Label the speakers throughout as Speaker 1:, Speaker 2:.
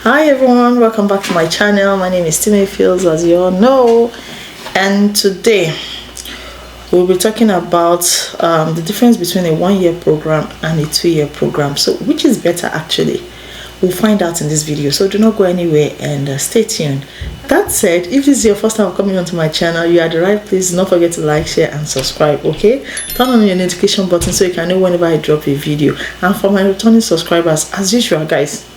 Speaker 1: Hi everyone, welcome back to my channel. My name is Teemi Pheels, as you all know, and today we'll be talking about the difference between a 1-year program and a 2-year program. So which is better actually? We'll find out in this video, so do not go anywhere and stay tuned. That said, if this is your first time coming onto my channel, you are at the right place. Do not forget to like, share and subscribe, okay? Turn on your notification button so you can know whenever I drop a video. And for my returning subscribers, as usual guys,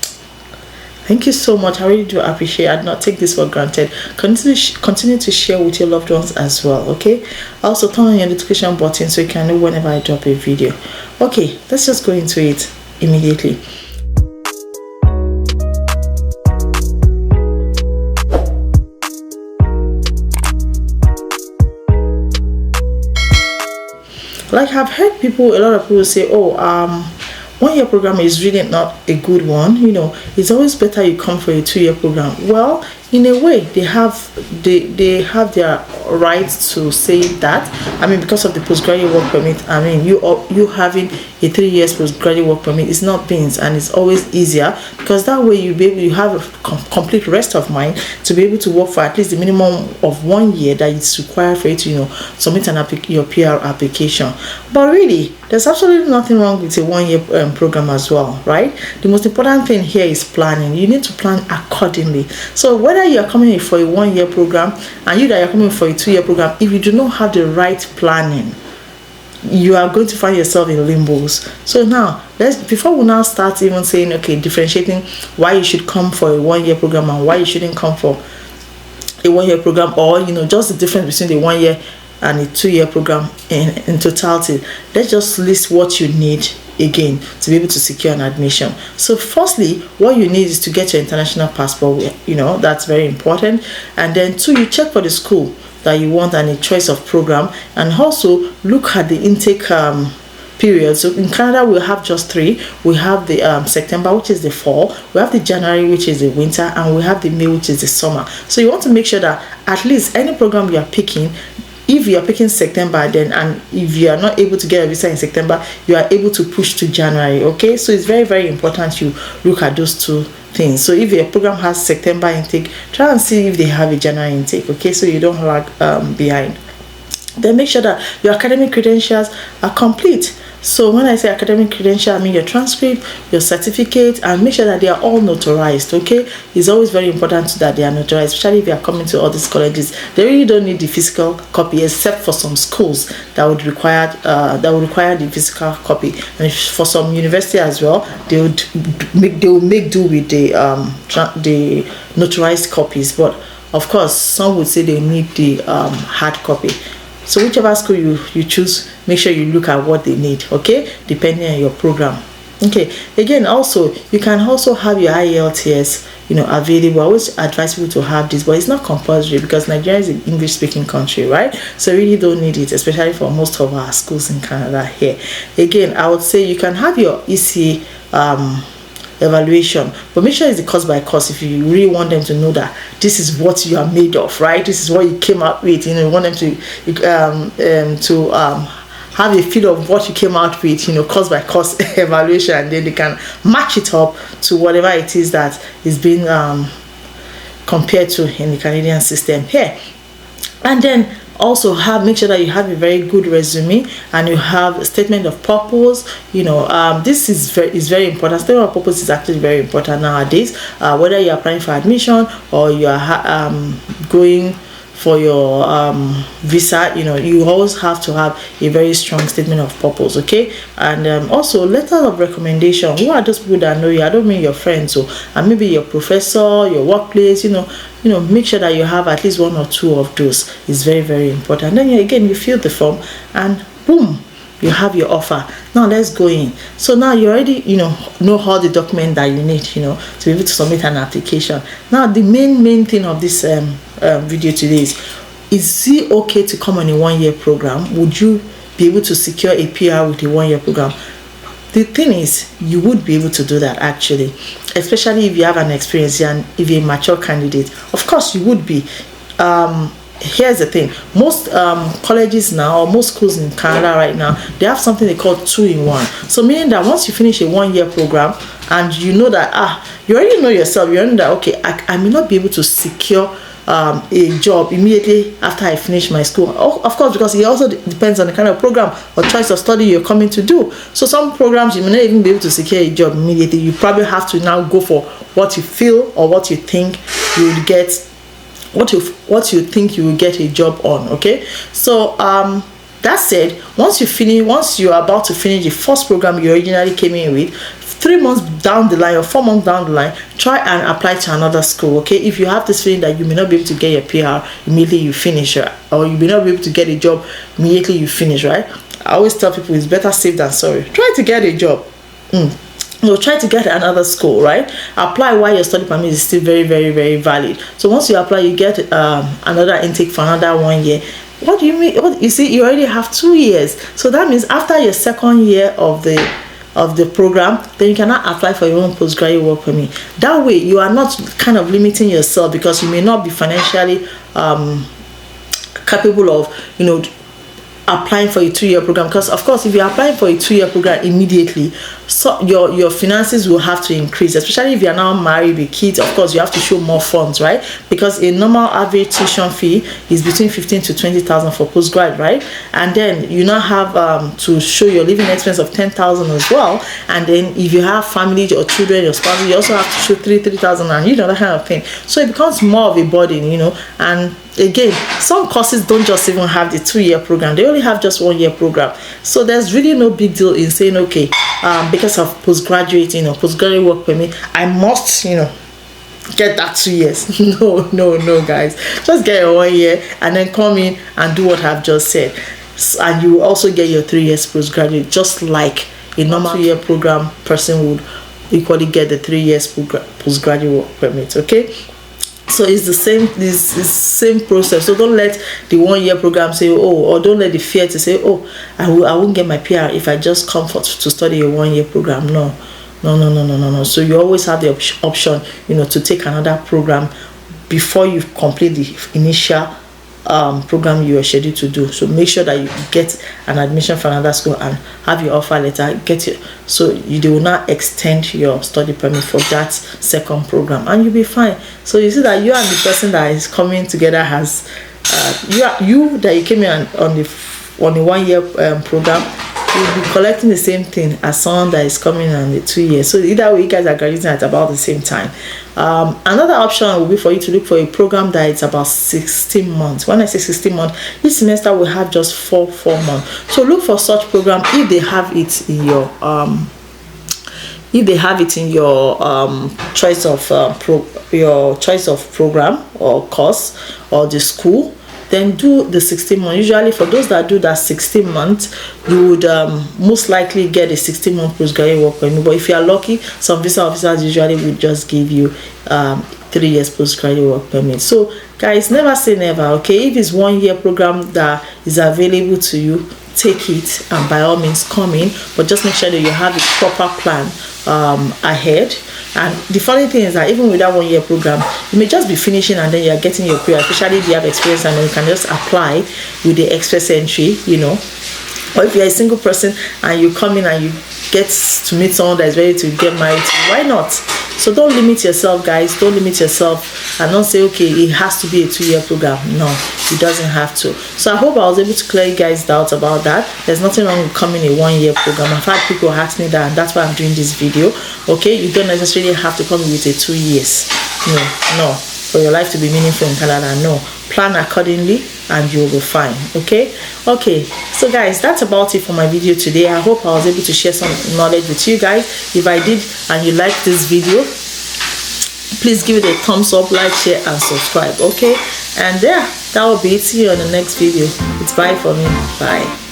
Speaker 1: thank you so much. I really do appreciate it. I do not take this for granted. Continue to share with your loved ones as well, okay? Also turn on your notification button so you can know whenever I drop a video. Okay, let's just go into it immediately. Like I've heard a lot of people say, oh, 1-year program is really not a good one. You know, it's always better you come for a 2-year program. Well, in a way, they have their right to say that. I mean, because of the postgraduate work permit. I mean, you having a 3 years postgraduate work permit is not beans, and it's always easier because that way you have a complete rest of mind to be able to work for at least the minimum of 1 year that is required for you to submit your PR application. But really, there's absolutely nothing wrong with a 1-year program as well, right? The most important thing here is planning. You need to plan accordingly. So whether you are coming in for a 1-year program and you that are coming for a 2-year program, if you do not have the right planning, you are going to find yourself in limbos. So now before we now start even saying, okay, differentiating why you should come for a 1-year program and why you shouldn't come for a 1-year program, or just the difference between the 1 year and a 2-year program in totality, let's just list what you need again to be able to secure an admission. So firstly, what you need is to get your international passport. That's very important. And then 2, you check for the school that you want and a choice of program, and also look at the intake period. So in Canada we have just 3. We have the September, which is the fall, we have the January, which is the winter, and we have the May, which is the summer. So you want to make sure that at least any program you are picking, if you are picking September, then, and if you are not able to get a visa in September, you are able to push to January, okay? So it's very, very important you look at those 2 things. So if your program has September intake, try and see if they have a January intake, okay? So you don't lag behind. Then make sure that your academic credentials are complete. So when I say academic credential, I mean your transcript, your certificate, and make sure that they are all notarized, okay? It's always very important that they are notarized, especially if you are coming to all these colleges. They really don't need the physical copy, except for some schools that would require the physical copy. And for some university as well, they will make do with the notarized copies. But of course, some would say they need the hard copy. So whichever school you choose, make sure you look at what they need, okay, depending on your program. Okay, again, also you can also have your IELTS available. I always advise people to have this, but it's not compulsory because Nigeria is an English speaking country, right? So you really don't need it, especially for most of our schools in Canada here. Again, I would say you can have your ECA evaluation, but make sure it's the course by course if you really want them to know that this is what you are made of, right? This is what you came out with. You want them to have a feel of what you came out with, course by course evaluation, and then they can match it up to whatever it is that is being compared to in the Canadian system here. And then also make sure that you have a very good resume and you have a statement of purpose. This is very important. Statement of purpose is actually very important nowadays, whether you're applying for admission or you are going for your visa. You always have to have a very strong statement of purpose, okay? And also letter of recommendation. Who are those people that know you? I don't mean your friends, and maybe your professor, your workplace. Make sure that you have at least 1 or 2 of those. It's very, very important. Then again, you fill the form and boom, you have your offer. Now let's go in. So now you already know all the document that you need to be able to submit an application. Now the main thing of this video today is it okay to come on a 1-year program? Would you be able to secure a PR with a 1-year program? The thing is, you would be able to do that actually, especially if you have an experience and if you're a mature candidate. Of course you would be. here's the thing, most colleges now, or most schools in Canada right now, they have something they call 2-in-1. So meaning that once you finish a 1-year program and you know that you already know yourself, you already know that okay, I may not be able to secure a job immediately after I finish my school. Of course, because it also depends on the kind of program or choice of study you're coming to do. So some programs you may not even be able to secure a job immediately. You probably have to now go for what you feel or what you think you would get, what you think you will get a job on. Okay, so that said, once you're about to finish the first program you originally came in with, 3 months down the line or 4 months down the line, try and apply to another school. Okay, if you have this feeling that you may not be able to get your PR immediately you finish, right? Or you may not be able to get a job immediately you finish, right? I always tell people it's better safe than sorry. Try to get a job. No, try to get another school, right? Apply while your study permit is still very, very, very valid. So once you apply, you get another intake for another 1 year. What do you mean? You see, you already have 2 years. So that means after your second year of the program, then you cannot apply for your own postgraduate work permit. That way, you are not kind of limiting yourself, because you may not be financially capable of, applying for a 2-year program. Because of course, if you're applying for a 2-year program immediately, so your finances will have to increase, especially if you're now married with kids. Of course, you have to show more funds, right? Because a normal average tuition fee is between 15 to 20,000 for postgrad, right? And then you now have to show your living expense of 10,000 as well. And then if you have family or children, your spouse, you also have to show 3,000 and that kind of thing. So it becomes more of a burden, and again, some courses don't just even have the 2-year program, they only have just 1-year program. So there's really no big deal in saying, okay, because of postgraduate work permit, I must get that 2 years. No guys, just get your 1 year and then come in and do what I've just said, and you will also get your 3 years postgraduate, just like a normal 2-year program person would equally get the 3 years postgraduate work permit. Okay, so it's the same process. So don't let the 1-year program say, or don't let the fear to say, I won't get my PR if I just come to study a 1-year program. No. So you always have the option, to take another program before you complete the initial program you are scheduled to do. So make sure that you get an admission for another school and have your offer letter, so they will not extend your study permit for that second program, and you'll be fine. So you see that you and the person that is coming together has you that you came in on the 1-year program, you'll be collecting the same thing as someone that is coming on the 2 years. So either way, you guys are graduating at about the same time. Another option will be for you to look for a program that is about 16 months. When I say 16 months, each semester will have just 4 months. So look for such program if they have it in your choice of program or course or the school. Then do the 16 months. Usually for those that do that 16 months, you would most likely get a 16-month postgraduate work permit. But if you are lucky, some visa officers usually would just give you 3 years postgraduate work permit. So guys, never say never. Okay, if it's 1-year program that is available to you, take it, and by all means come in, but just make sure that you have a proper plan ahead. And the funny thing is that even with that 1-year program, you may just be finishing and then you're getting your PR, especially if you have experience, and then you can just apply with the express entry, or if you're a single person and you come in and you get to meet someone that is ready to get married to, why not? So don't limit yourself, guys. Don't limit yourself and don't say, okay, it has to be a 2-year program. No, it doesn't have to. So I hope I was able to clear you guys' doubts about that. There's nothing wrong with coming a 1-year program. I've had people ask me that, and that's why I'm doing this video. Okay, you don't necessarily have to come with a 2 years. No, for your life to be meaningful in Canada. No, plan accordingly and you'll be fine. Okay, so guys, that's about it for my video today. I hope I was able to share some knowledge with you guys. If I did and you like this video, please give it a thumbs up, like, share and subscribe. Okay, and that will be it. See you on the next video. It's bye for me. Bye.